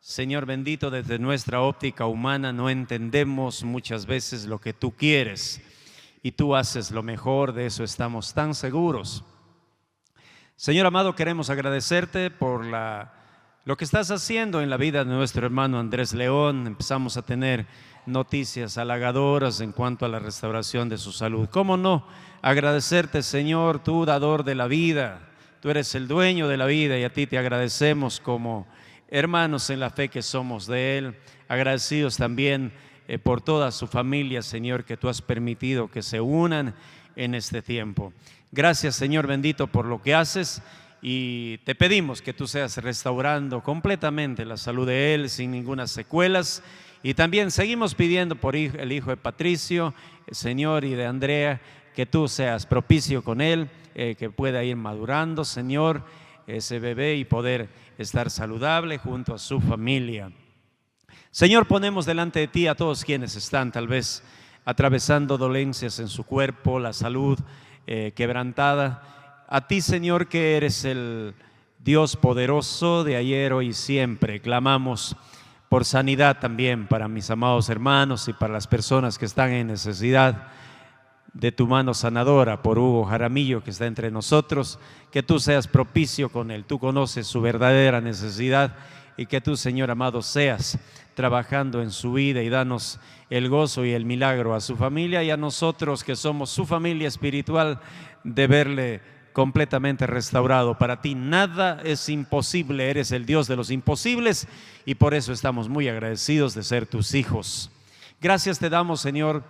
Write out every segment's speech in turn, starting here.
Señor bendito, desde nuestra óptica humana no entendemos muchas veces lo que tú quieres y tú haces lo mejor, de eso estamos tan seguros. Señor amado, queremos agradecerte por lo que estás haciendo en la vida de nuestro hermano Andrés León. Empezamos a tener noticias halagadoras en cuanto a la restauración de su salud. ¿Cómo no agradecerte, Señor, tú dador de la vida? Tú eres el dueño de la vida y a ti te agradecemos como hermanos en la fe que somos de Él, agradecidos también por toda su familia, Señor, que tú has permitido que se unan en este tiempo. Gracias, Señor bendito, por lo que haces y te pedimos que tú seas restaurando completamente la salud de Él sin ninguna secuelas. Y también seguimos pidiendo por el hijo de Patricio, Señor, y de Andrea, que tú seas propicio con él, que pueda ir madurando, Señor, ese bebé y poder estar saludable junto a su familia. Señor, ponemos delante de ti a todos quienes están tal vez atravesando dolencias en su cuerpo, la salud quebrantada. A ti, Señor, que eres el Dios poderoso de ayer, hoy y siempre, clamamos por sanidad también para mis amados hermanos y para las personas que están en necesidad de tu mano sanadora, por Hugo Jaramillo que está entre nosotros, que tú seas propicio con él. Tú conoces su verdadera necesidad y que tú, Señor amado, seas trabajando en su vida y danos el gozo y el milagro a su familia y a nosotros que somos su familia espiritual de verle completamente restaurado. Para ti nada es imposible, eres el Dios de los imposibles y por eso estamos muy agradecidos de ser tus hijos. Gracias te damos, Señor,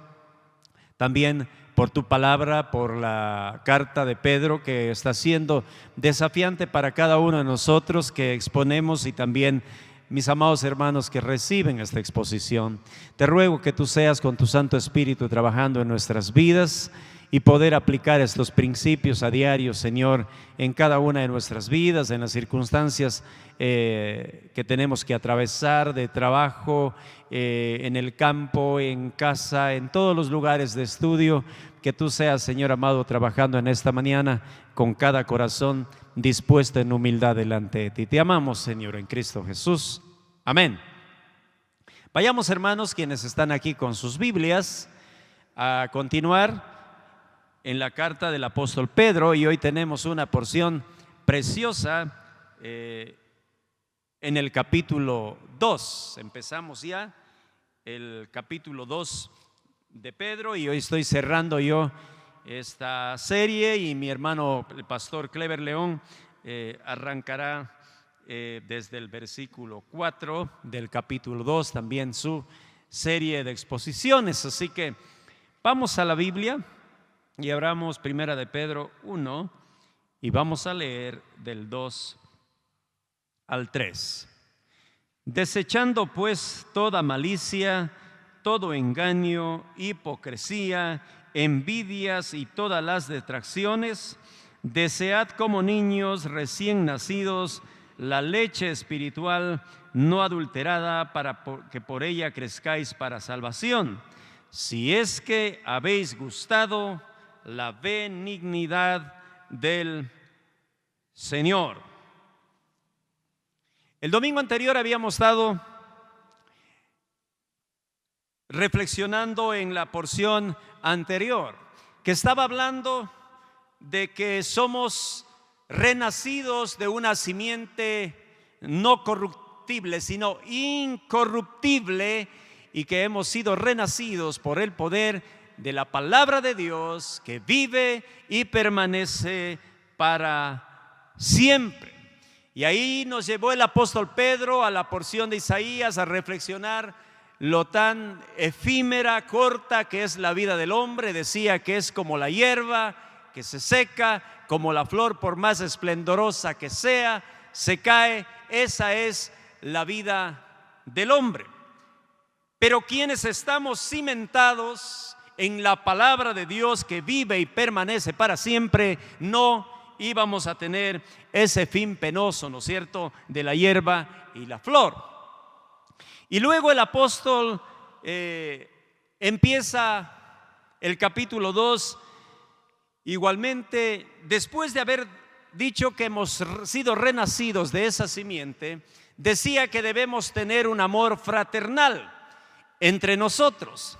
también por tu palabra, por la carta de Pedro que está siendo desafiante para cada uno de nosotros que exponemos y también mis amados hermanos que reciben esta exposición. Te ruego que tú seas con tu Santo Espíritu trabajando en nuestras vidas y poder aplicar estos principios a diario, Señor, en cada una de nuestras vidas, en las circunstancias que tenemos que atravesar de trabajo, en el campo, en casa, en todos los lugares de estudio. Que tú seas, Señor amado, trabajando en esta mañana con cada corazón dispuesto en humildad delante de ti. Te amamos, Señor, en Cristo Jesús. Amén. Vayamos, hermanos, quienes están aquí con sus Biblias, a continuar en la carta del apóstol Pedro, y hoy tenemos una porción preciosa en el capítulo 2. Empezamos ya el capítulo 2 de Pedro y hoy estoy cerrando yo esta serie y mi hermano el pastor Clever León arrancará desde el versículo 4 del capítulo 2 también su serie de exposiciones. Así que vamos a la Biblia y abramos primera de Pedro 1 y vamos a leer del 2 al 3. Desechando pues toda malicia, todo engaño, hipocresía, envidias y todas las detracciones, desead como niños recién nacidos la leche espiritual no adulterada, para que por ella crezcáis para salvación, si es que habéis gustado la benignidad del Señor. El domingo anterior habíamos estado reflexionando en la porción anterior, que estaba hablando de que somos renacidos de una simiente no corruptible, sino incorruptible, y que hemos sido renacidos por el poder de la palabra de Dios que vive y permanece para siempre. Y ahí nos llevó el apóstol Pedro a la porción de Isaías a reflexionar lo tan efímera, corta que es la vida del hombre. Decía que es como la hierba que se seca, como la flor por más esplendorosa que sea, se cae. Esa es la vida del hombre. Pero quienes estamos cimentados en la palabra de Dios que vive y permanece para siempre, no íbamos a tener ese fin penoso, ¿no es cierto?, de la hierba y la flor. Y luego el apóstol empieza el capítulo 2 igualmente, después de haber dicho que hemos sido renacidos de esa simiente, decía que debemos tener un amor fraternal entre nosotros.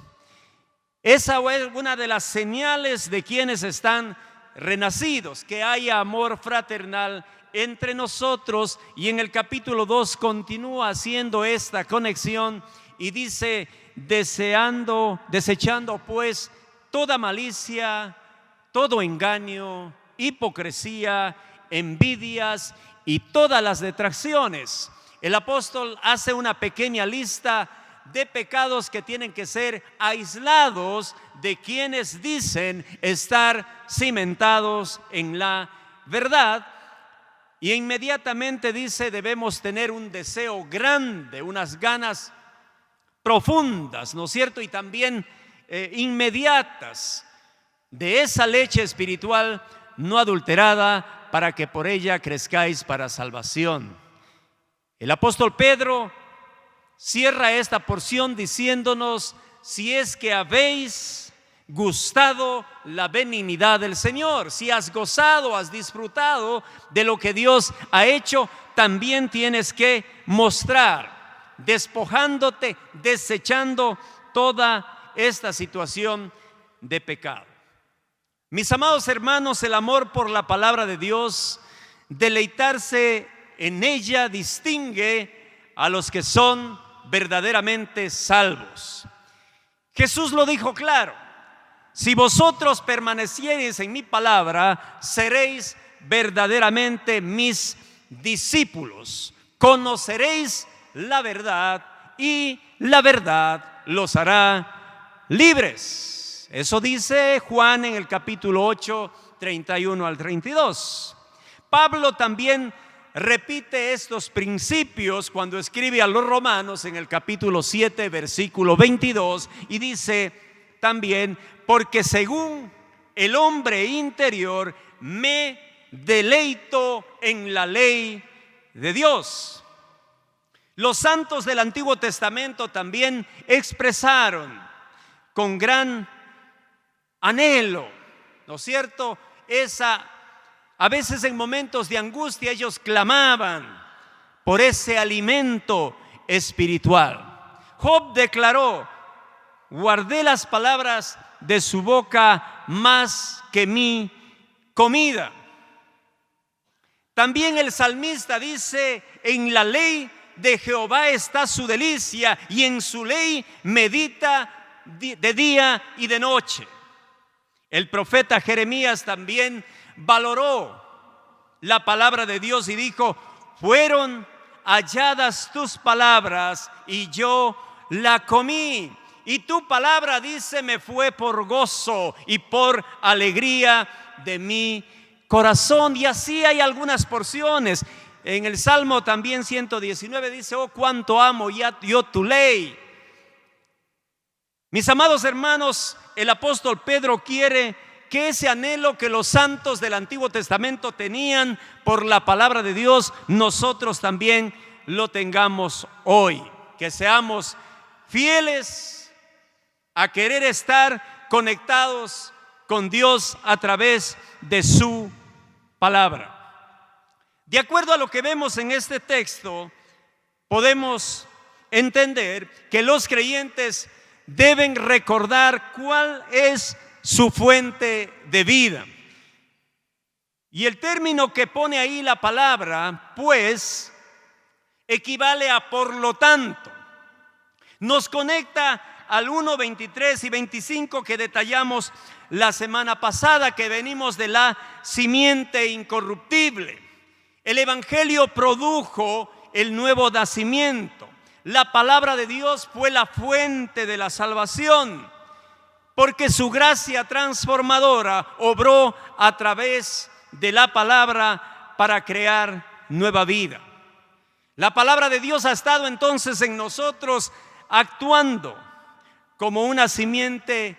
Esa es una de las señales de quienes están renacidos, que haya amor fraternal entre nosotros. Y en el capítulo 2 continúa haciendo esta conexión y dice: desechando pues toda malicia, todo engaño, hipocresía, envidias y todas las detracciones. El apóstol hace una pequeña lista de pecados que tienen que ser aislados de quienes dicen estar cimentados en la verdad. Y inmediatamente dice: debemos tener un deseo grande, unas ganas profundas, ¿no es cierto? Y también inmediatas de esa leche espiritual no adulterada, para que por ella crezcáis para salvación. El apóstol Pedro cierra esta porción diciéndonos: si es que habéis gustado la benignidad del Señor, si has gozado, has disfrutado de lo que Dios ha hecho, también tienes que mostrar, despojándote, desechando toda esta situación de pecado. Mis amados hermanos, el amor por la palabra de Dios, deleitarse en ella, distingue a los que son verdaderamente salvos. Jesús lo dijo claro: si vosotros permaneciereis en mi palabra, seréis verdaderamente mis discípulos. Conoceréis la verdad y la verdad los hará libres. Eso dice Juan en el capítulo 8, 31 al 32. Pablo también repite estos principios cuando escribe a los romanos en el capítulo 7, versículo 22, y dice también: porque según el hombre interior me deleito en la ley de Dios. Los santos del Antiguo Testamento también expresaron con gran anhelo, ¿no es cierto? A veces en momentos de angustia ellos clamaban por ese alimento espiritual. Job declaró: guardé las palabras de su boca más que mi comida. También el salmista dice: en la ley de Jehová está su delicia, y en su ley medita de día y de noche. El profeta Jeremías también valoró la palabra de Dios y dijo: fueron halladas tus palabras y yo la comí. Y tu palabra, dice, me fue por gozo y por alegría de mi corazón. Y así hay algunas porciones. En el Salmo también 119 dice: oh, cuánto amo yo tu ley. Mis amados hermanos, el apóstol Pedro quiere que ese anhelo que los santos del Antiguo Testamento tenían por la palabra de Dios, nosotros también lo tengamos hoy. Que seamos fieles a querer estar conectados con Dios a través de su palabra. De acuerdo a lo que vemos en este texto, podemos entender que los creyentes deben recordar cuál es su fuente de vida. Y el término que pone ahí la palabra, pues, equivale a por lo tanto. Nos conecta al 1, 23 y 25 que detallamos la semana pasada, que venimos de la simiente incorruptible. El evangelio produjo el nuevo nacimiento. La palabra de Dios fue la fuente de la salvación, porque su gracia transformadora obró a través de la palabra para crear nueva vida. La palabra de Dios ha estado entonces en nosotros actuando como una simiente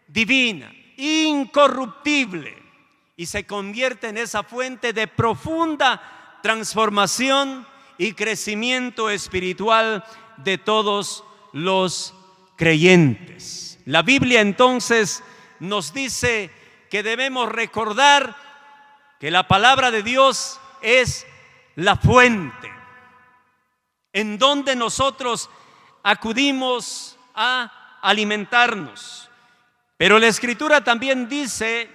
divina, incorruptible, y se convierte en esa fuente de profunda transformación y crecimiento espiritual de todos los creyentes. La Biblia entonces nos dice que debemos recordar que la palabra de Dios es la fuente. en donde nosotros acudimos a alimentarnos. Pero la Escritura también dice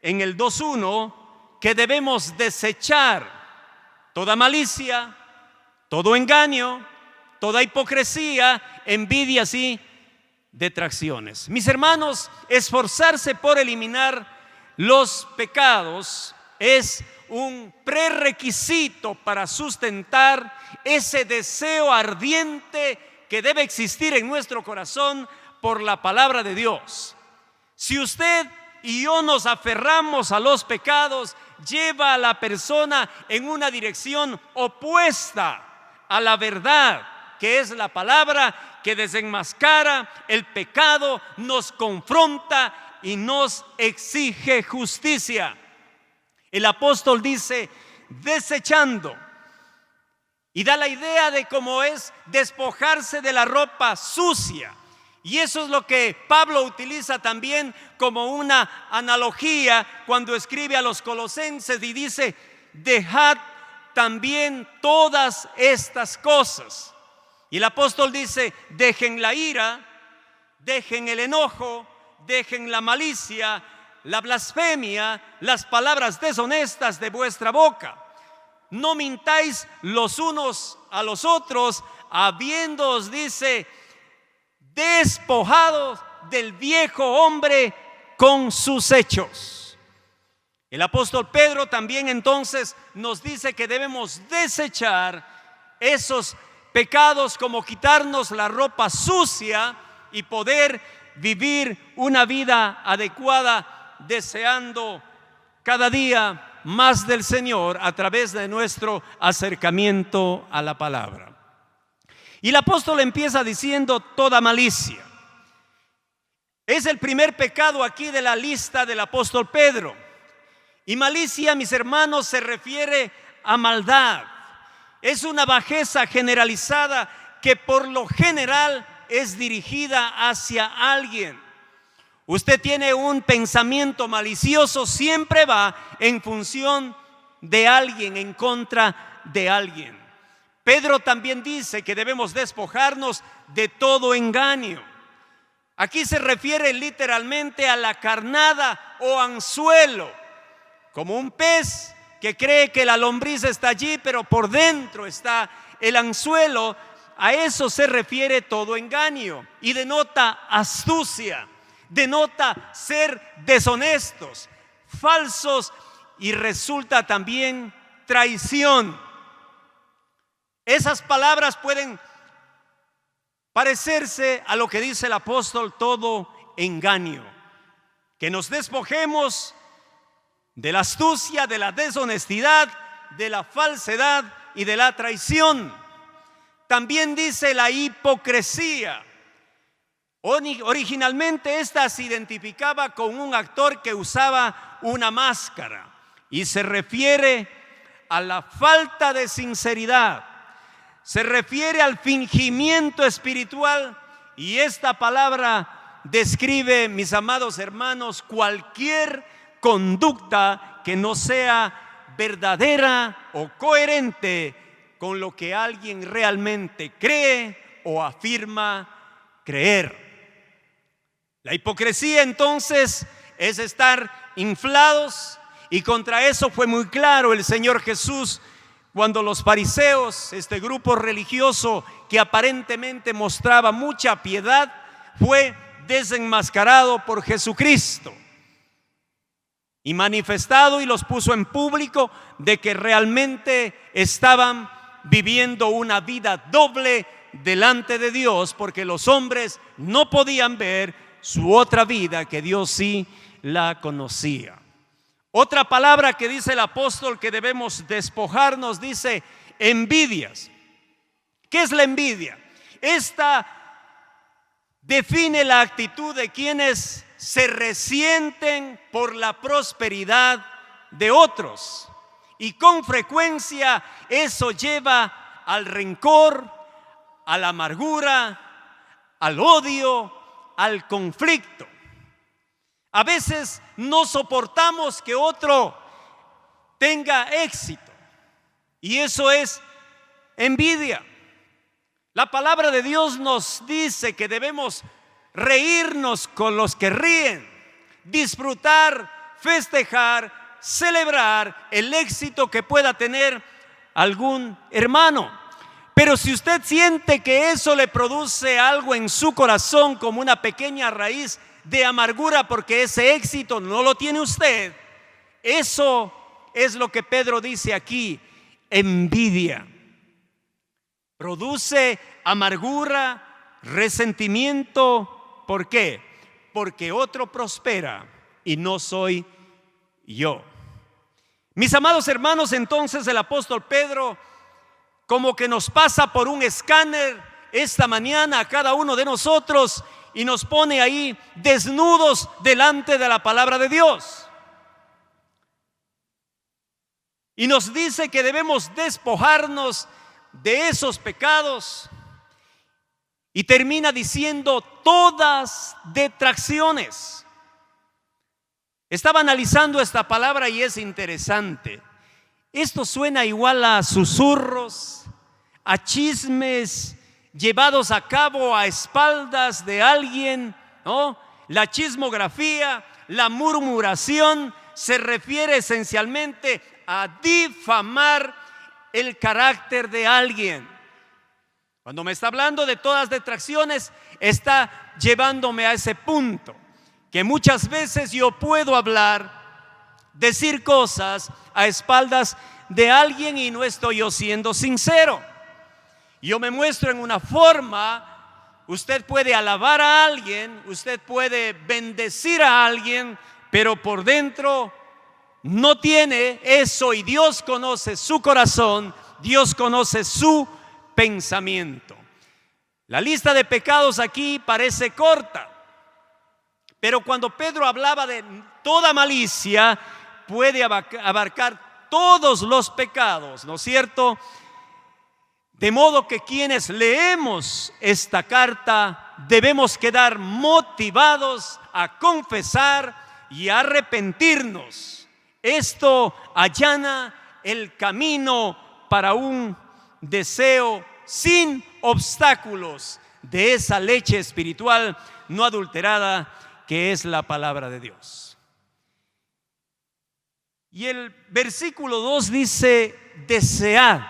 en el 2:1 que debemos desechar toda malicia, todo engaño, toda hipocresía, envidias y detracciones. Mis hermanos, esforzarse por eliminar los pecados es un prerequisito para sustentar ese deseo ardiente que debe existir en nuestro corazón por la palabra de Dios. Si usted y yo nos aferramos a los pecados, lleva a la persona en una dirección opuesta a la verdad, que es la palabra que desenmascara el pecado, nos confronta y nos exige justicia. El apóstol dice desechando, y da la idea de cómo es despojarse de la ropa sucia. Y eso es lo que Pablo utiliza también como una analogía cuando escribe a los colosenses y dice: dejad también todas estas cosas. Y el apóstol dice: dejen la ira, dejen el enojo, dejen la malicia, la blasfemia, las palabras deshonestas de vuestra boca. No mintáis los unos a los otros, habiéndoos, dice, despojados del viejo hombre con sus hechos. El apóstol Pedro también entonces nos dice que debemos desechar esos pecados, como quitarnos la ropa sucia y poder vivir una vida adecuada, deseando cada día más del Señor a través de nuestro acercamiento a la palabra. Y el apóstol empieza diciendo toda malicia. Es el primer pecado aquí de la lista del apóstol Pedro. Y malicia, mis hermanos, se refiere a maldad. Es una bajeza generalizada que por lo general es dirigida hacia alguien. Usted tiene un pensamiento malicioso, siempre va en función de alguien, en contra de alguien. Pedro también dice que debemos despojarnos de todo engaño. Aquí se refiere literalmente a la carnada o anzuelo, como un pez que cree que la lombriz está allí, pero por dentro está el anzuelo. A eso se refiere todo engaño y denota astucia, denota ser deshonestos, falsos, y resulta también traición. Esas palabras pueden parecerse a lo que dice el apóstol todo engaño, que nos despojemos de la astucia, de la deshonestidad, de la falsedad y de la traición. También dice la hipocresía. Originalmente esta se identificaba con un actor que usaba una máscara y se refiere a la falta de sinceridad, se refiere al fingimiento espiritual, y esta palabra describe, mis amados hermanos, cualquier conducta que no sea verdadera o coherente con lo que alguien realmente cree o afirma creer. La hipocresía entonces es estar inflados, y contra eso fue muy claro el Señor Jesús cuando los fariseos, este grupo religioso que aparentemente mostraba mucha piedad, fue desenmascarado por Jesucristo y manifestado, y los puso en público de que realmente estaban viviendo una vida doble delante de Dios, porque los hombres no podían ver su otra vida que Dios sí la conocía. Otra palabra que dice el apóstol que debemos despojarnos, dice envidias. ¿Qué es la envidia? Esta define la actitud de quienes se resienten por la prosperidad de otros, y con frecuencia eso lleva al rencor, a la amargura, al odio, al conflicto. A veces no soportamos que otro tenga éxito, y eso es envidia. La palabra de Dios nos dice que debemos reírnos con los que ríen, disfrutar, festejar, celebrar el éxito que pueda tener algún hermano. Pero si usted siente que eso le produce algo en su corazón como una pequeña raíz de amargura porque ese éxito no lo tiene usted, eso es lo que Pedro dice aquí: envidia. Produce amargura, resentimiento. ¿Por qué? Porque otro prospera y no soy yo. Mis amados hermanos, entonces el apóstol Pedro como que nos pasa por un escáner esta mañana a cada uno de nosotros y nos pone ahí desnudos delante de la palabra de Dios. Y nos dice que debemos despojarnos de esos pecados. Y termina diciendo todas detracciones. Estaba analizando esta palabra y es interesante. Esto suena igual a susurros, a chismes llevados a cabo a espaldas de alguien, ¿no? La chismografía, la murmuración se refiere esencialmente a difamar el carácter de alguien. Cuando me está hablando de todas detracciones, está llevándome a ese punto, que muchas veces yo puedo hablar, decir cosas a espaldas de alguien y no estoy yo siendo sincero. Yo me muestro en una forma, usted puede alabar a alguien, usted puede bendecir a alguien, pero por dentro no tiene eso, y Dios conoce su corazón, Dios conoce su pensamiento. La lista de pecados aquí parece corta, pero cuando Pedro hablaba de toda malicia, puede abarcar todos los pecados, ¿no es cierto? De modo que quienes leemos esta carta debemos quedar motivados a confesar y a arrepentirnos. Esto allana el camino para un deseo sin obstáculos de esa leche espiritual no adulterada que es la palabra de Dios. Y el versículo 2 dice: desead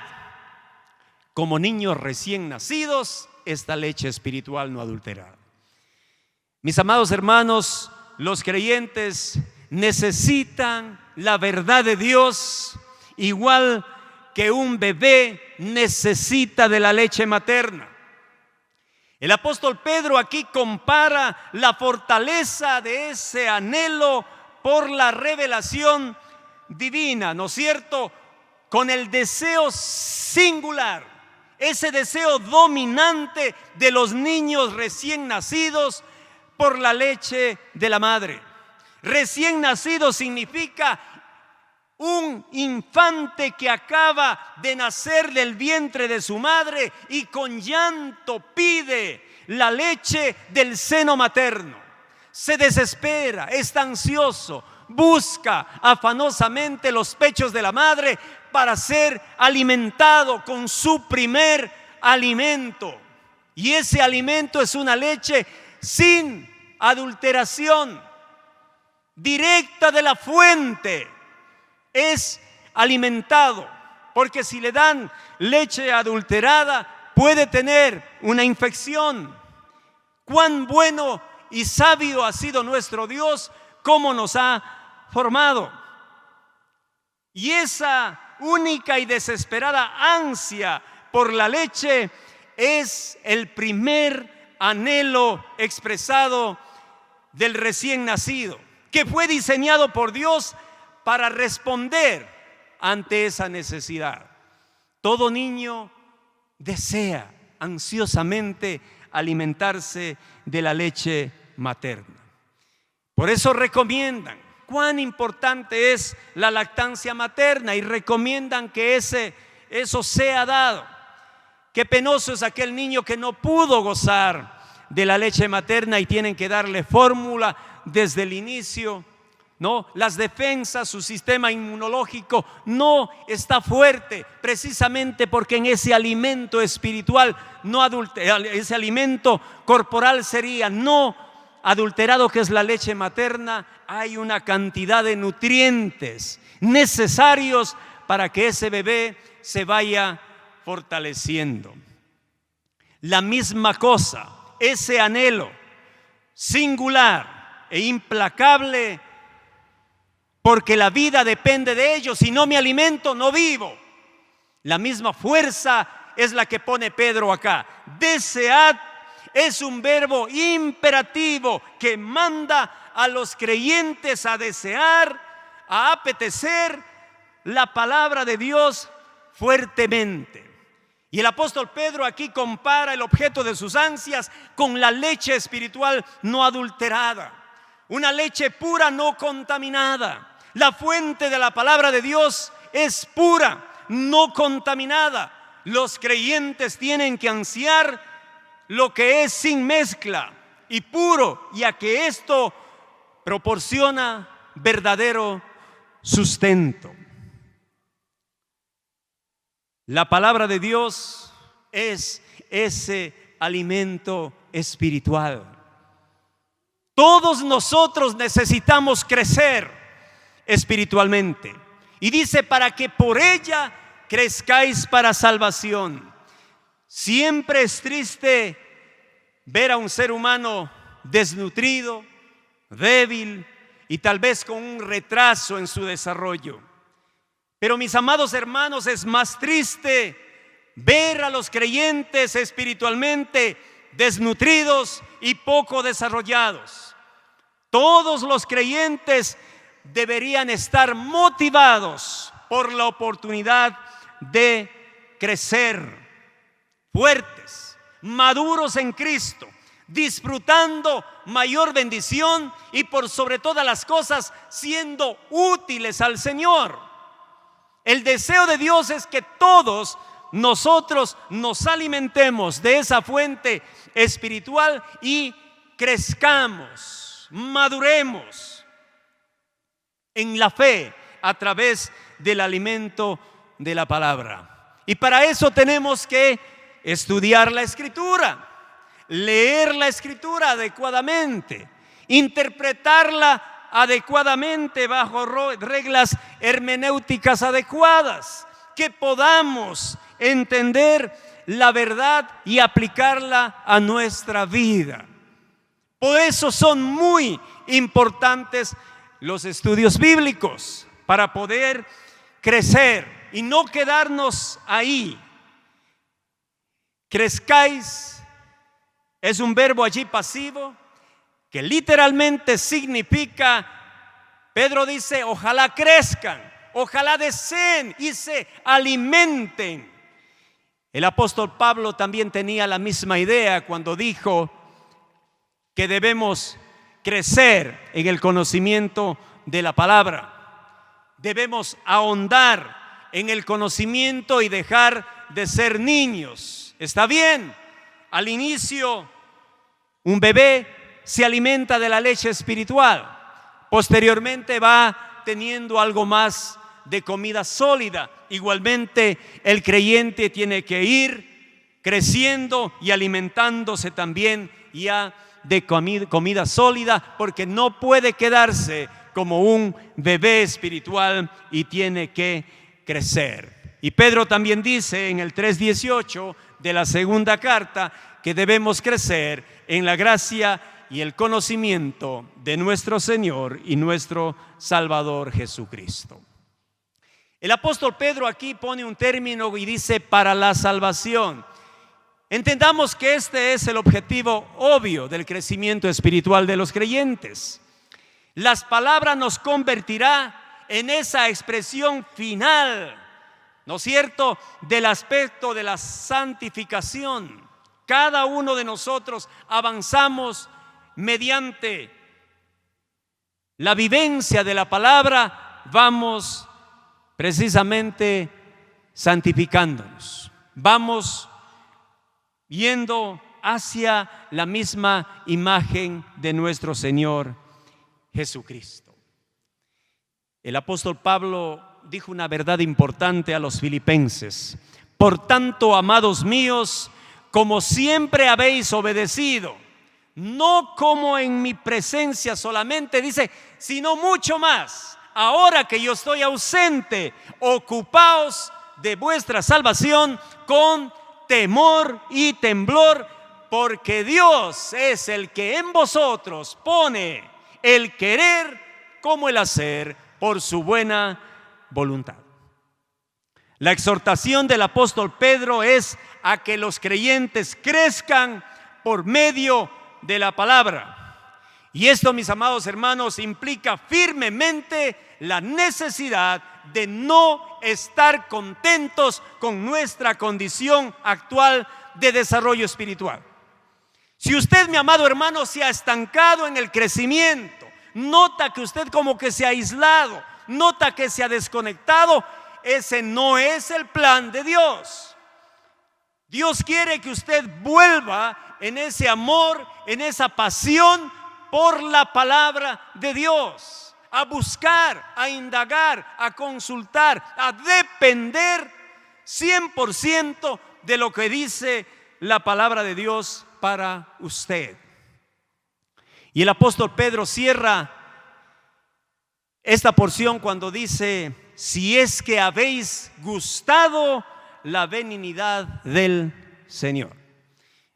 como niños recién nacidos esta leche espiritual no adulterada. Mis amados hermanos, los creyentes necesitan la verdad de Dios igual que un bebé necesita de la leche materna. El apóstol Pedro aquí compara la fortaleza de ese anhelo por la revelación divina, ¿no es cierto?, con el deseo singular, ese deseo dominante de los niños recién nacidos por la leche de la madre. Recién nacido significa un infante que acaba de nacer del vientre de su madre y con llanto pide la leche del seno materno. Se desespera, está ansioso, busca afanosamente los pechos de la madre para ser alimentado con su primer alimento. Y ese alimento es una leche sin adulteración, directa de la fuente. Es alimentado, porque si le dan leche adulterada puede tener una infección. Cuán bueno y sabio ha sido nuestro Dios, cómo nos ha formado. Y esa única y desesperada ansia por la leche es el primer anhelo expresado del recién nacido, que fue diseñado por Dios para responder ante esa necesidad. Todo niño desea ansiosamente alimentarse de la leche materna. Por eso recomiendan cuán importante es la lactancia materna y recomiendan que eso sea dado. Qué penoso es aquel niño que no pudo gozar de la leche materna y tienen que darle fórmula desde el inicio ¿no? Las defensas, su sistema inmunológico no está fuerte, precisamente porque en ese alimento espiritual no adulterado, ese alimento corporal sería no adulterado, que es la leche materna, hay una cantidad de nutrientes necesarios para que ese bebé se vaya fortaleciendo. La misma cosa, ese anhelo singular e implacable, porque la vida depende de ello. Si no me alimento, no vivo. La misma fuerza es la que pone Pedro acá. Desead es un verbo imperativo que manda a los creyentes a desear, a apetecer la palabra de Dios fuertemente. Y el apóstol Pedro aquí compara el objeto de sus ansias con la leche espiritual no adulterada, una leche pura, no contaminada. La fuente de la palabra de Dios es pura, no contaminada. Los creyentes tienen que ansiar lo que es sin mezcla y puro, ya que esto proporciona verdadero sustento. La palabra de Dios es ese alimento espiritual. Todos nosotros necesitamos crecer espiritualmente. Y dice, para que por ella crezcáis para salvación. Siempre es triste ver a un ser humano desnutrido, débil y tal vez con un retraso en su desarrollo. Pero mis amados hermanos, es más triste ver a los creyentes espiritualmente desnutridos y poco desarrollados. Todos los creyentes deberían estar motivados por la oportunidad de crecer, fuertes, maduros en Cristo, disfrutando mayor bendición y por sobre todas las cosas siendo útiles al Señor. El deseo de Dios es que todos nosotros nos alimentemos de esa fuente espiritual y crezcamos, maduremos en la fe a través del alimento de la palabra. Y para eso tenemos que estudiar la Escritura, leer la Escritura adecuadamente, interpretarla adecuadamente bajo reglas hermenéuticas adecuadas, que podamos entender la verdad y aplicarla a nuestra vida. Por eso son muy importantes los estudios bíblicos, para poder crecer y no quedarnos ahí. Crezcáis es un verbo allí pasivo que literalmente significa, Pedro dice, ojalá crezcan, ojalá deseen y se alimenten. El apóstol Pablo también tenía la misma idea cuando dijo que debemos crecer en el conocimiento de la palabra. Debemos ahondar en el conocimiento y dejar de ser niños. Está bien, al inicio un bebé se alimenta de la leche espiritual, posteriormente va teniendo algo más de comida sólida. Igualmente el creyente tiene que ir creciendo y alimentándose también ya de comida sólida, porque no puede quedarse como un bebé espiritual y tiene que crecer. Y Pedro también dice en el 3:18 de la segunda carta que debemos crecer en la gracia y el conocimiento de nuestro Señor y nuestro Salvador Jesucristo. El apóstol Pedro aquí pone un término y dice para la salvación. Entendamos que este es el objetivo obvio del crecimiento espiritual de los creyentes. Las palabras nos convertirá en esa expresión final, ¿no es cierto?, del aspecto de la santificación. Cada uno de nosotros avanzamos mediante la vivencia de la palabra, vamos precisamente santificándonos, vamos yendo hacia la misma imagen de nuestro Señor Jesucristo. El apóstol Pablo dijo una verdad importante a los filipenses. Por tanto, amados míos, como siempre habéis obedecido, no como en mi presencia solamente, dice, sino mucho más. Ahora que yo estoy ausente, ocupaos de vuestra salvación con temor y temblor, porque Dios es el que en vosotros pone el querer como el hacer por su buena voluntad. La exhortación del apóstol Pedro es a que los creyentes crezcan por medio de la palabra. Y esto, mis amados hermanos, implica firmemente la necesidad de no estar contentos con nuestra condición actual de desarrollo espiritual. Si usted, mi amado hermano, se ha estancado en el crecimiento, nota que usted como que se ha aislado, nota que se ha desconectado, ese no es el plan de Dios. Dios quiere que usted vuelva en ese amor, en esa pasión por la palabra de Dios, a buscar, a indagar, a consultar, a depender 100% de lo que dice la palabra de Dios para usted. Y el apóstol Pedro cierra esta porción cuando dice: si es que habéis gustado la benignidad del Señor.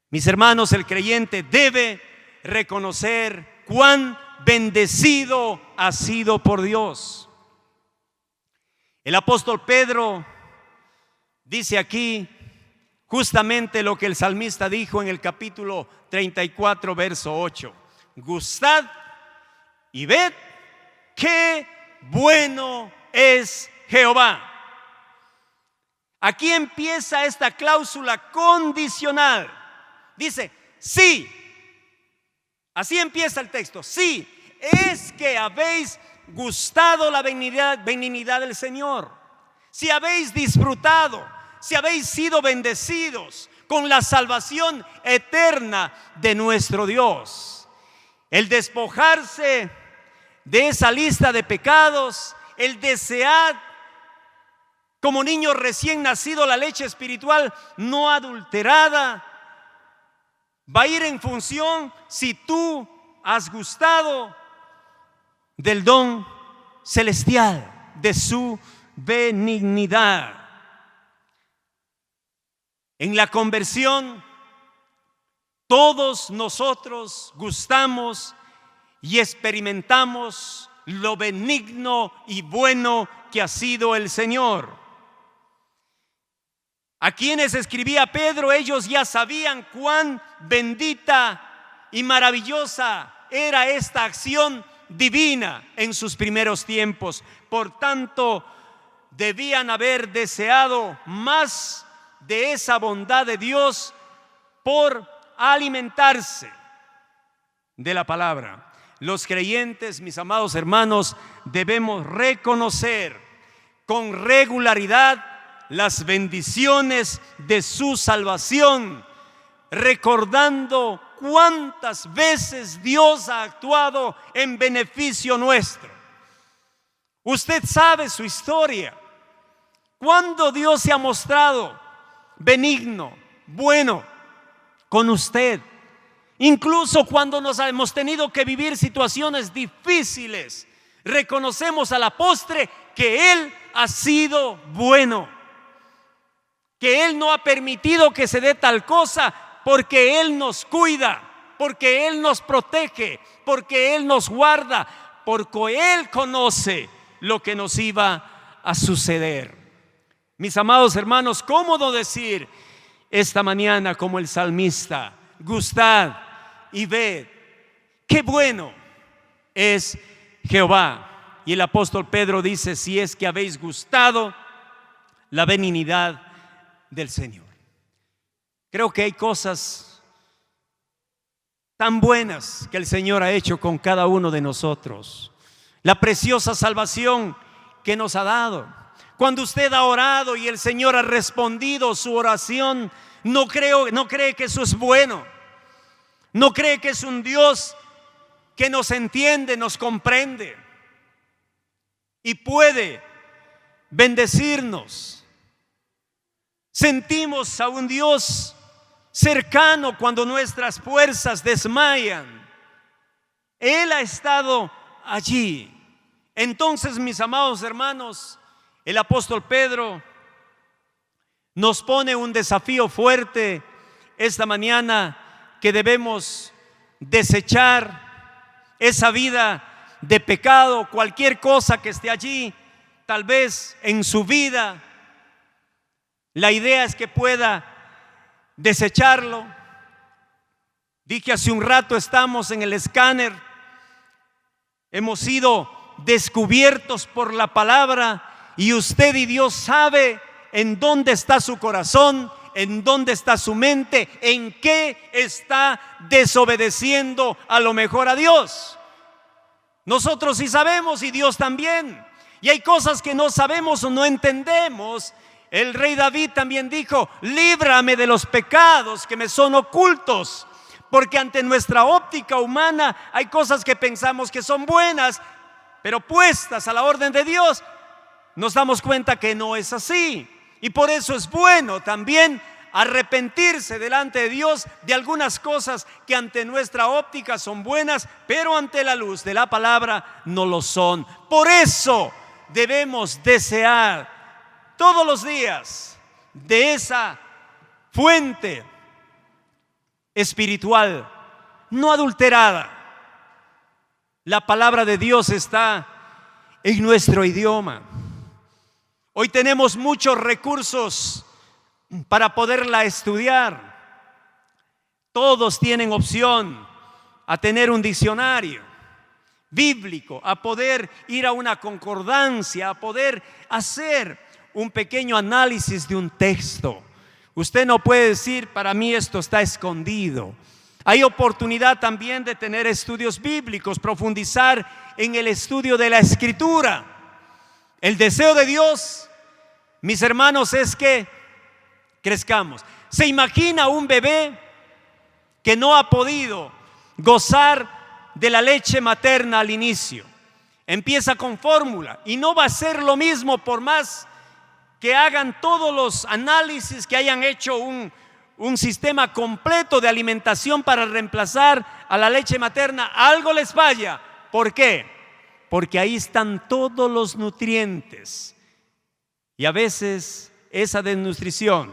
Mis hermanos, el creyente debe reconocer cuán bendecido ha sido por Dios. El apóstol Pedro dice aquí justamente lo que el salmista dijo en el capítulo 34, verso 8: gustad y ved qué bueno es Jehová. Aquí empieza esta cláusula condicional. Dice, sí. Así empieza el texto. Sí, es que habéis gustado la benignidad del Señor. Si habéis disfrutado, si habéis sido bendecidos con la salvación eterna de nuestro Dios. El despojarse de esa lista de pecados, el desear como niño recién nacido la leche espiritual no adulterada, va a ir en función si tú has gustado del don celestial, de su benignidad. En la conversión, todos nosotros gustamos y experimentamos lo benigno y bueno que ha sido el Señor. A quienes escribía Pedro, ellos ya sabían cuán bendita y maravillosa era esta acción divina en sus primeros tiempos. Por tanto, debían haber deseado más de esa bondad de Dios por alimentarse de la palabra. Los creyentes, mis amados hermanos, debemos reconocer con regularidad las bendiciones de su salvación, recordando cuántas veces Dios ha actuado en beneficio nuestro. Usted sabe su historia. Cuando Dios se ha mostrado benigno, bueno con usted, incluso cuando nos hemos tenido que vivir situaciones difíciles, reconocemos a la postre que Él ha sido bueno, que Él no ha permitido que se dé tal cosa, porque Él nos cuida, porque Él nos protege, porque Él nos guarda, porque Él conoce lo que nos iba a suceder. Mis amados hermanos, cómodo decir esta mañana como el salmista: gustad y ved qué bueno es Jehová. Y el apóstol Pedro dice: si es que habéis gustado la benignidad del Señor. Creo que hay cosas tan buenas que el Señor ha hecho con cada uno de nosotros. La preciosa salvación que nos ha dado. Cuando usted ha orado y el Señor ha respondido su oración, no cree que eso es bueno. No cree que es un Dios que nos entiende, nos comprende. y puede bendecirnos. Sentimos a un Dios cercano cuando nuestras fuerzas desmayan. Él ha estado allí. Entonces, mis amados hermanos, el apóstol Pedro nos pone un desafío fuerte esta mañana, que debemos desechar esa vida de pecado, cualquier cosa que esté allí, tal vez en su vida. La idea es que pueda desecharlo. Dije hace un rato, estamos en el escáner, hemos sido descubiertos por la palabra, y usted y Dios sabe en dónde está su corazón, en dónde está su mente, en qué está desobedeciendo a lo mejor a Dios. Nosotros sí sabemos, y Dios también, y hay cosas que no sabemos o no entendemos. El rey David también dijo: líbrame de los pecados que me son ocultos, porque ante nuestra óptica humana hay cosas que pensamos que son buenas, pero puestas a la orden de Dios nos damos cuenta que no es así. Y por eso es bueno también arrepentirse delante de Dios de algunas cosas que ante nuestra óptica son buenas, pero ante la luz de la palabra no lo son. Por eso debemos desear todos los días de esa fuente espiritual no adulterada. La palabra de Dios está en nuestro idioma. Hoy tenemos muchos recursos para poderla estudiar. Todos tienen opción a tener un diccionario bíblico, a poder ir a una concordancia, a poder hacer un pequeño análisis de un texto. Usted no puede decir: para mí esto está escondido. Hay oportunidad también de tener estudios bíblicos, profundizar en el estudio de la Escritura. El deseo de Dios, mis hermanos, es que crezcamos. ¿Se imagina un bebé que no ha podido gozar de la leche materna al inicio? Empieza con fórmula y no va a ser lo mismo por más que hagan todos los análisis, que hayan hecho un sistema completo de alimentación para reemplazar a la leche materna. Algo les falla. ¿Por qué? Porque ahí están todos los nutrientes, y a veces esa desnutrición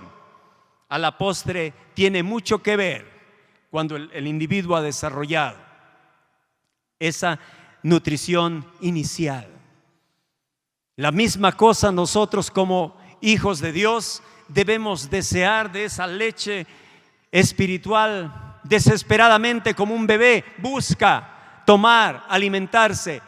a la postre tiene mucho que ver cuando el individuo ha desarrollado esa nutrición inicial. La misma cosa nosotros como hijos de Dios debemos desear de esa leche espiritual desesperadamente, como un bebé busca tomar, alimentarse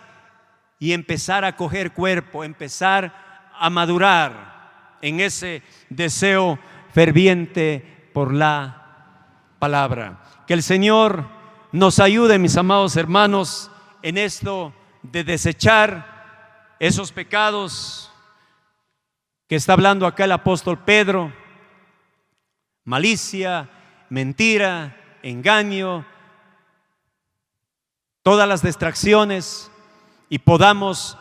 y empezar a coger cuerpo, empezar a madurar en ese deseo ferviente por la palabra. Que el Señor nos ayude, mis amados hermanos, en esto de desechar esos pecados que está hablando acá el apóstol Pedro: malicia, mentira, engaño, todas las distracciones, y podamos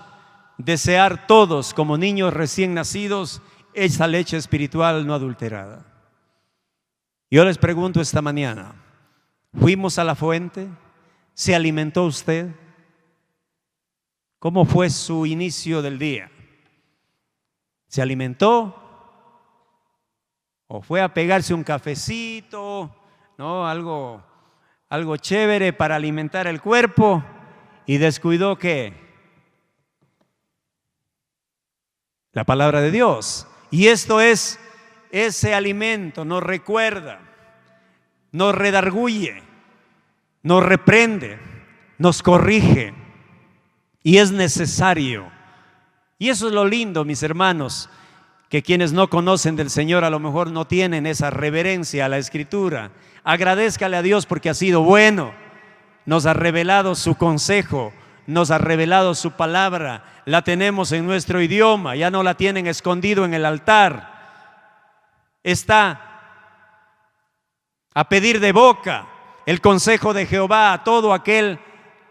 desear todos, como niños recién nacidos, esa leche espiritual no adulterada. Yo les pregunto esta mañana: ¿fuimos a la fuente? ¿Se alimentó usted? ¿Cómo fue su inicio del día? ¿Se alimentó? ¿O fue a pegarse un cafecito, ¿no? Algo chévere para alimentar el cuerpo, y descuidó ¿qué? La palabra de Dios. Y esto es, ese alimento nos recuerda, nos redarguye, nos reprende, nos corrige, y es necesario. Y eso es lo lindo, mis hermanos, que quienes no conocen del Señor a lo mejor no tienen esa reverencia a la Escritura. Agradézcale a Dios porque ha sido bueno, nos ha revelado su consejo, nos ha revelado su palabra, la tenemos en nuestro idioma, ya no la tienen escondido en el altar, está a pedir de boca el consejo de Jehová a todo aquel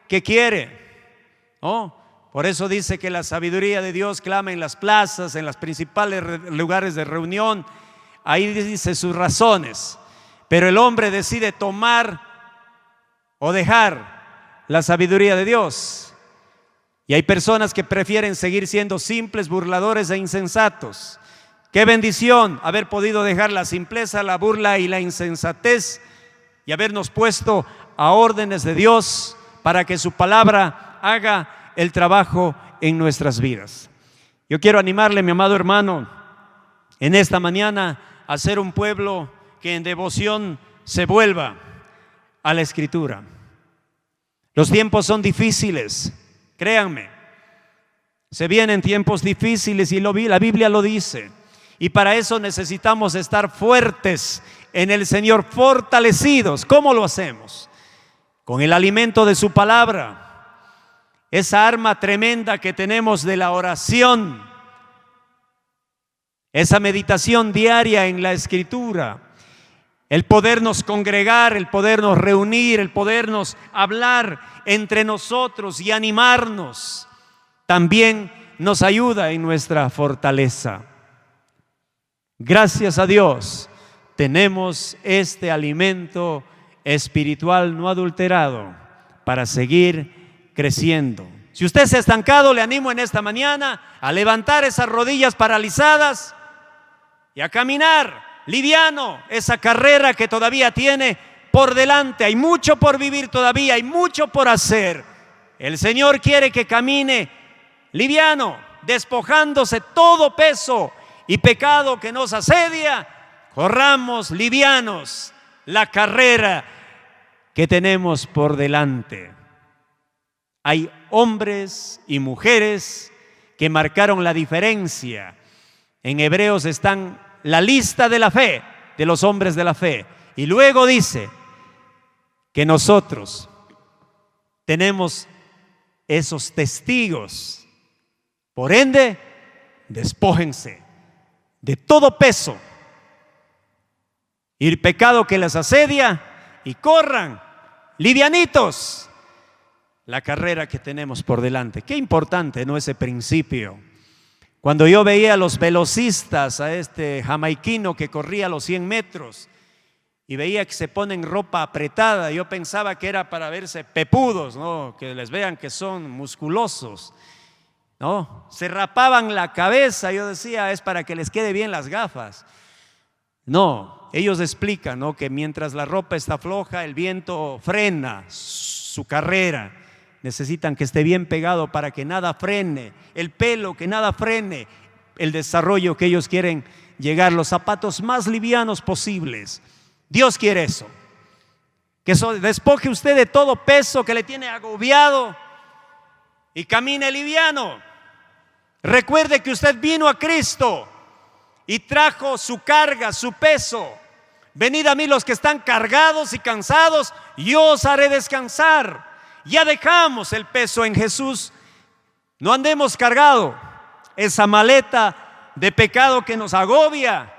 que quiere, ¿no? Por eso dice que la sabiduría de Dios clama en las plazas, en los principales lugares de reunión. Ahí dice sus razones. Pero el hombre decide tomar o dejar la sabiduría de Dios. Y hay personas que prefieren seguir siendo simples, burladores e insensatos. Qué bendición haber podido dejar la simpleza, la burla y la insensatez y habernos puesto a órdenes de Dios para que su palabra haga el trabajo en nuestras vidas. Yo quiero animarle, mi amado hermano, en esta mañana a ser un pueblo que en devoción se vuelva a la Escritura. Los tiempos son difíciles, créanme. Se vienen tiempos difíciles y la Biblia lo dice. Y para eso necesitamos estar fuertes en el Señor, fortalecidos. ¿Cómo lo hacemos? Con el alimento de su palabra. Esa arma tremenda que tenemos de la oración, esa meditación diaria en la Escritura, el podernos congregar, el podernos reunir, el podernos hablar entre nosotros y animarnos, también nos ayuda en nuestra fortaleza. Gracias a Dios tenemos este alimento espiritual no adulterado para seguir creciendo. Si usted se ha estancado, le animo en esta mañana a levantar esas rodillas paralizadas y a caminar liviano esa carrera que todavía tiene por delante. Hay mucho por vivir todavía, hay mucho por hacer. El Señor quiere que camine liviano, despojándose todo peso y pecado que nos asedia. Corramos livianos la carrera que tenemos por delante. Hay hombres y mujeres que marcaron la diferencia. En Hebreos están la lista de la fe, de los hombres de la fe. Y luego dice que nosotros tenemos esos testigos. Por ende, despójense de todo peso y el pecado que les asedia y corran livianitos la carrera que tenemos por delante. Qué importante, ¿no? Ese principio. Cuando yo veía a los velocistas, a este jamaiquino que corría los 100 metros y veía que se ponen ropa apretada, yo pensaba que era para verse pepudos, ¿no? Que les vean que son musculosos, ¿no? Se rapaban la cabeza, yo decía, es para que les quede bien las gafas. No, ellos explican, ¿no? Que mientras la ropa está floja, el viento frena su carrera. Necesitan que esté bien pegado para que nada frene el pelo, que nada frene el desarrollo que ellos quieren llegar, los zapatos más livianos posibles. Dios quiere eso, que despoje usted de todo peso que le tiene agobiado y camine liviano. Recuerde que usted vino a Cristo y trajo su carga, su peso. Venid a mí los que están cargados y cansados, yo os haré descansar. Ya dejamos el peso en Jesús. No andemos cargado esa maleta de pecado que nos agobia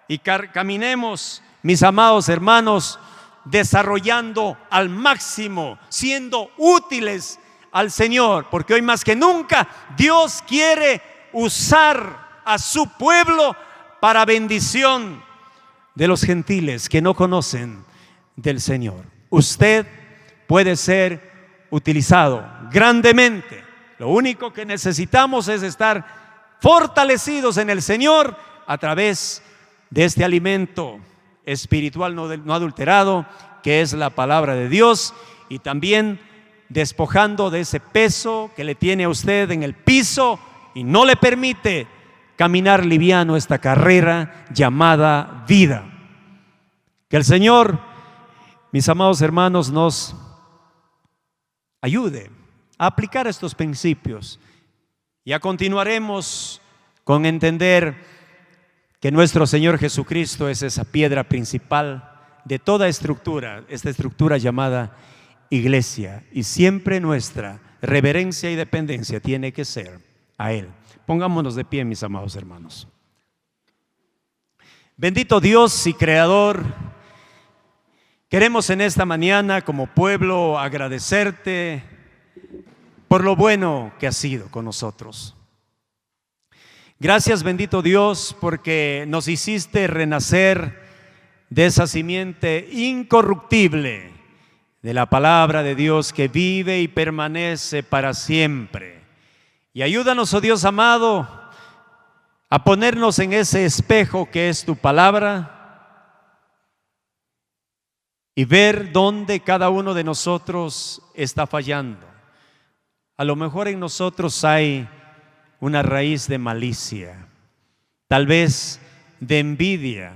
y caminemos, mis amados hermanos, desarrollando al máximo, siendo útiles al Señor, porque hoy más que nunca Dios quiere usar a su pueblo para bendición de los gentiles que no conocen del Señor. Usted puede ser utilizado grandemente. Lo único que necesitamos es estar fortalecidos en el Señor a través de este alimento espiritual no adulterado, que es la palabra de Dios, y también despojando de ese peso que le tiene a usted en el piso y no le permite caminar liviano esta carrera llamada vida. Que el Señor, mis amados hermanos, nos ayude a aplicar estos principios. Ya continuaremos con entender que nuestro Señor Jesucristo es esa piedra principal de toda estructura, esta estructura llamada iglesia, y siempre nuestra reverencia y dependencia tiene que ser a Él. Pongámonos de pie, mis amados hermanos. Bendito Dios y Creador, queremos en esta mañana como pueblo agradecerte por lo bueno que has sido con nosotros. Gracias, bendito Dios, porque nos hiciste renacer de esa simiente incorruptible de la palabra de Dios que vive y permanece para siempre. Y ayúdanos, oh Dios amado, a ponernos en ese espejo que es tu palabra y ver dónde cada uno de nosotros está fallando. A lo mejor en nosotros hay una raíz de malicia, tal vez de envidia,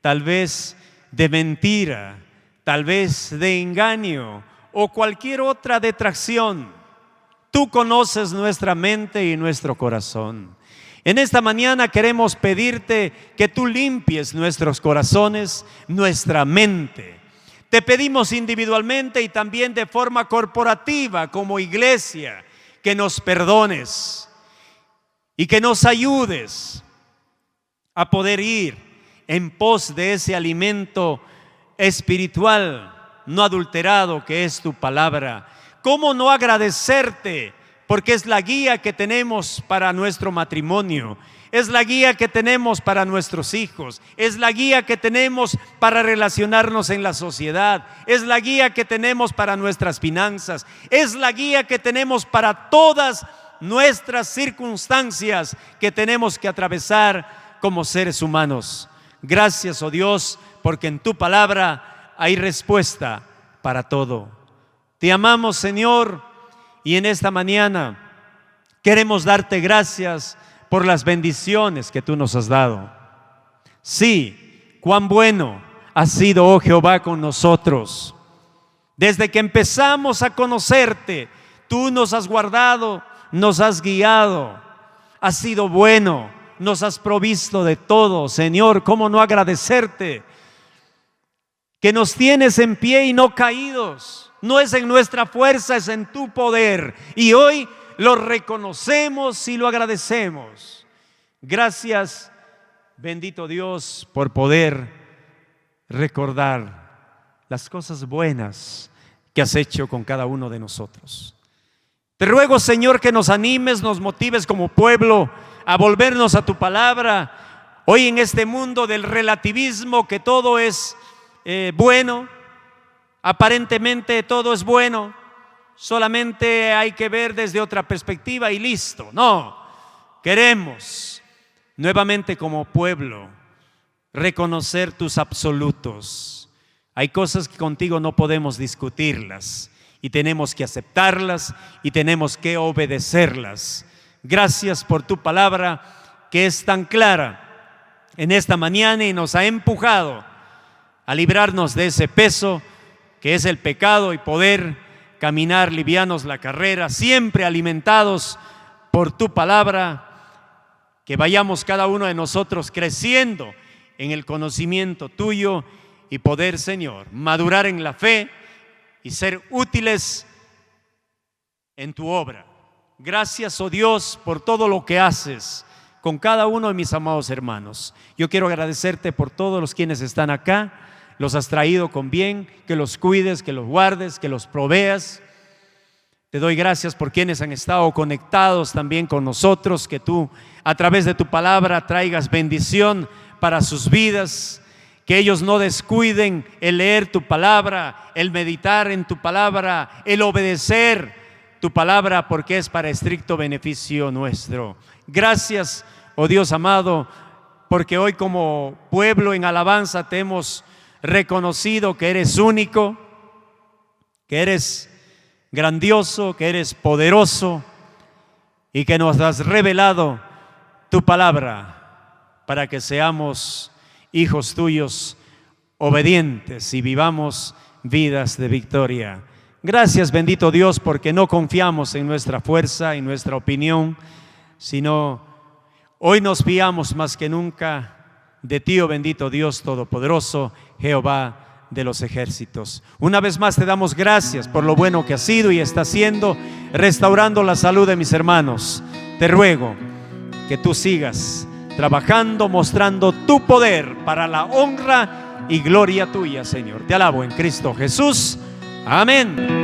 tal vez de mentira, tal vez de engaño o cualquier otra detracción. Tú conoces nuestra mente y nuestro corazón. En esta mañana queremos pedirte que tú limpies nuestros corazones, nuestra mente. Te pedimos individualmente y también de forma corporativa como iglesia que nos perdones y que nos ayudes a poder ir en pos de ese alimento espiritual no adulterado que es tu palabra. ¿Cómo no agradecerte? Porque es la guía que tenemos para nuestro matrimonio, es la guía que tenemos para nuestros hijos, es la guía que tenemos para relacionarnos en la sociedad, es la guía que tenemos para nuestras finanzas, es la guía que tenemos para todas nuestras circunstancias que tenemos que atravesar como seres humanos. Gracias, oh Dios, porque en tu palabra hay respuesta para todo. Te amamos, Señor, y en esta mañana queremos darte gracias por las bendiciones que tú nos has dado. Sí, cuán bueno has sido, oh Jehová, con nosotros. Desde que empezamos a conocerte, tú nos has guardado, nos has guiado, has sido bueno, nos has provisto de todo. Señor, ¿cómo no agradecerte? Que nos tienes en pie y no caídos. No es en nuestra fuerza, es en tu poder. Y hoy lo reconocemos y lo agradecemos. Gracias, bendito Dios, por poder recordar las cosas buenas que has hecho con cada uno de nosotros. Te ruego, Señor, que nos animes, nos motives como pueblo a volvernos a tu palabra. Hoy en este mundo del relativismo, que todo es bueno, aparentemente todo es bueno, solamente hay que ver desde otra perspectiva y listo. No, queremos nuevamente como pueblo reconocer tus absolutos. Hay cosas que contigo no podemos discutirlas y tenemos que aceptarlas y tenemos que obedecerlas. Gracias por tu palabra que es tan clara en esta mañana y nos ha empujado a librarnos de ese peso que es el pecado y poder caminar livianos la carrera, siempre alimentados por tu palabra. Que vayamos cada uno de nosotros creciendo en el conocimiento tuyo y poder, Señor, madurar en la fe y ser útiles en tu obra. Gracias, oh Dios, por todo lo que haces con cada uno de mis amados hermanos. Yo quiero agradecerte por todos los quienes están acá. Los has traído con bien, que los cuides, que los guardes, que los proveas. Te doy gracias por quienes han estado conectados también con nosotros, que tú a través de tu palabra traigas bendición para sus vidas, que ellos no descuiden el leer tu palabra, el meditar en tu palabra, el obedecer tu palabra, porque es para estricto beneficio nuestro. Gracias, oh Dios amado, porque hoy como pueblo en alabanza te hemos reconocido que eres único, que eres grandioso, que eres poderoso y que nos has revelado tu palabra para que seamos hijos tuyos obedientes y vivamos vidas de victoria. Gracias, bendito Dios, porque no confiamos en nuestra fuerza, en nuestra opinión, sino hoy nos fiamos más que nunca de ti, oh bendito Dios Todopoderoso, Jehová de los ejércitos. Una vez más te damos gracias por lo bueno que has sido y está haciendo, restaurando la salud de mis hermanos. Te ruego que tú sigas trabajando, mostrando tu poder para la honra y gloria tuya, Señor. Te alabo en Cristo Jesús. Amén.